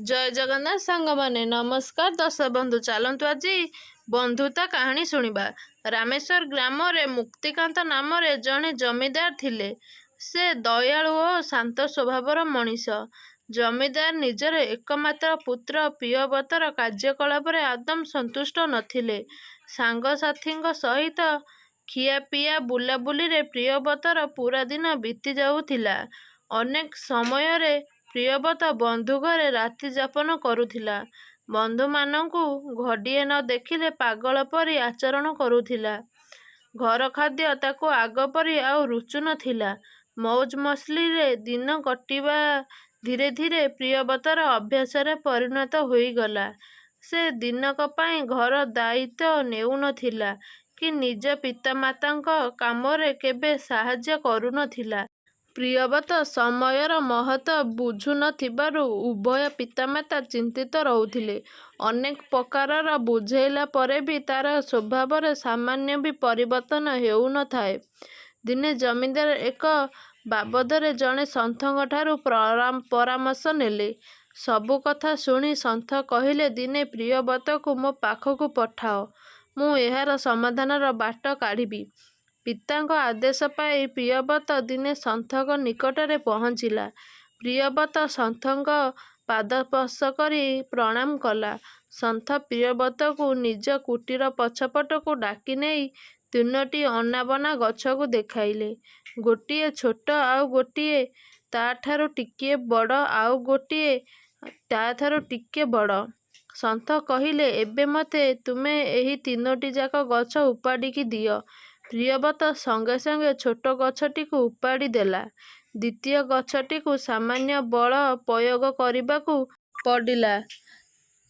जय जगन्नाथ सांग माने नमस्कार दर्शक बंधु चलतु आज बंधुता कहानी शुणा। रामेश्वर ग्राम रे मुक्तिकांत नाम रे जड़े जमीदार थिले। से दयालु और शांत स्वभावर मनीष। जमीदार निजर एकमात्र पुत्र प्रियव्रतर कार्यकलाप आदम संतुष्ट नथिले। सांगसाथी सहित खियापिया बुलाबुली रे प्रियव्रतर पूरा दिन बीती जाऊथिला। अनेक समय रे प्रियव्रत बंधु घरे राति जापन करुथिला। बंधु मानंकु घड़िए न देखिले पागल परी आचरण करुथिला। घर खाद्य ताको आग परी आउ रुचु नथिला। मौज मस्ली रे दिन कटिबा धीरे धीरे प्रियव्रतर अभ्यास रे परिणत होईगला। से दिनक पाई घर दायित्व नेउ नथिला कि निज पितामातांक कामरे केबे साहाय्य करू नथिला। प्रियव्रत समयर महत्व बुझु नथिबारु उभय पितामाता चिंतित रहुथिले। अनेक प्रकारर बुझेइला परे भी तार स्वभाव सामान्य भी परिवर्तन हेउ नथाए। दिने जमीदार एक बाबदरे जड़े सन्थଙ୍କ ठारू परामर्श नेले। सबु कथा शुणी सन्थ कहिले दिने प्रियव्रतକୁ मो पाखକୁ पठाओ, मु एहार समाधानर बाट काढ़िबी। पिताଙ୍କ आदेश पाई प्रियव्रत दिने सन्थଙ୍କ निकटरे पहुँचिला। प्रियव्रत सन्थଙ୍କ पादस्पर्श करी प्रणाम कला। सन्थ प्रियव्रतକୁ निज कुटीर पछपटକୁ डाकी नेई तीनोटी अनाबना गछକୁ देखाइले। गोटिए छोट आउ गोटिए ताठारू टिकिए बड़ आउ गोटिए ताठारू टिके बड़। सन्थ कहिले एबे मते तुमे एही तीनोटी जाक गछ उपाड़िकी दियो। प्रियव्रत संगे संगे छोट गछटीକୁ उपाड़ी देला। द्वितीय गछटीକୁ सामान्य बल प्रयोग करिबाकू पड़िला,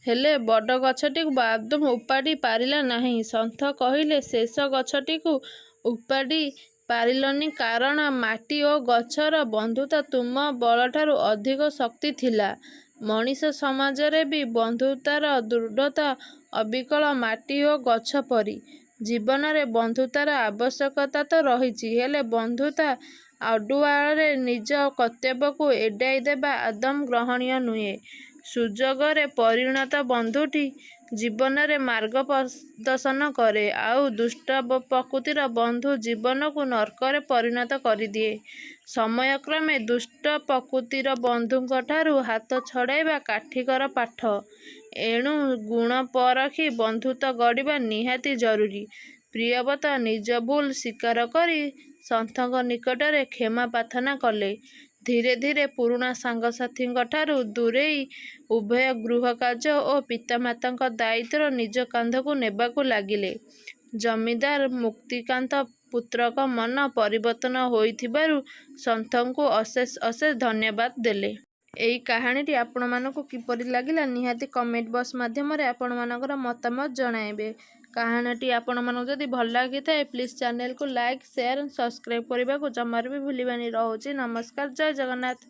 हेले बड़ गछटीକୁ आदम उपाड़ी पारिला नाही। सन्थ कहिले शेष गछटीକୁ उपाड़ी पारिलनी कारण माटी ओ गछर बंधुता तुम बलठारू अधिक शक्ति थिला। मनीष समाजरे भी बंधुतार दृढ़ता अविकल माटी ओ गछ परी। जीवन रे बंधुतार आवश्यकता तो रहिछि, हेले बंधुता आडुआरे निज कर्तव्यକୁ एडाई देबा आदम ग्रहणीय नुहे। सुजोगरे परिणत बंधुटी जीवन रे मार्ग प्रदर्शन करे आउ दुष्ट प्रकृतिर बंधु जीवन को नरकरे परिणत करिदिए। समयक्रमे दुष्ट प्रकृतिर बंधुଙ୍କ ठारू हाथ छड़ाइबा काठिकर पाठ। एणु गुण परखी बंधुत्व गढ़िबा निहाती जरूरी। प्रियव्रत निज भूल स्वीकार करी सन्थଙ୍କ निकटरे क्षमा प्रार्थना कले। धीरे धीरे पुराणा सांगसाथीଙ୍କ ठारू दूरेई उभय गृह कार्य और पितामातांक दायित्व निज कांधକୁ नेबाकू लागिले। जमीदार मुक्तिकांत पुत्रक मन परिवर्तन होइथिबारु सन्थଙ୍କୁ अशेष अशेष धन्यवाद देले। एई कहानीटी आपण मानकु किपरि लागिला निहाती कमेंट बॉक्स माध्यम रे आपण मानकर मतामत जणाइबे। कहानीटी आपण मानक जदि भल लागि थाए प्लीज चैनल को लाइक शेयर सब्सक्राइब करने को जमार भी भूलिबानी। रहुछि नमस्कार, जय जगन्नाथ।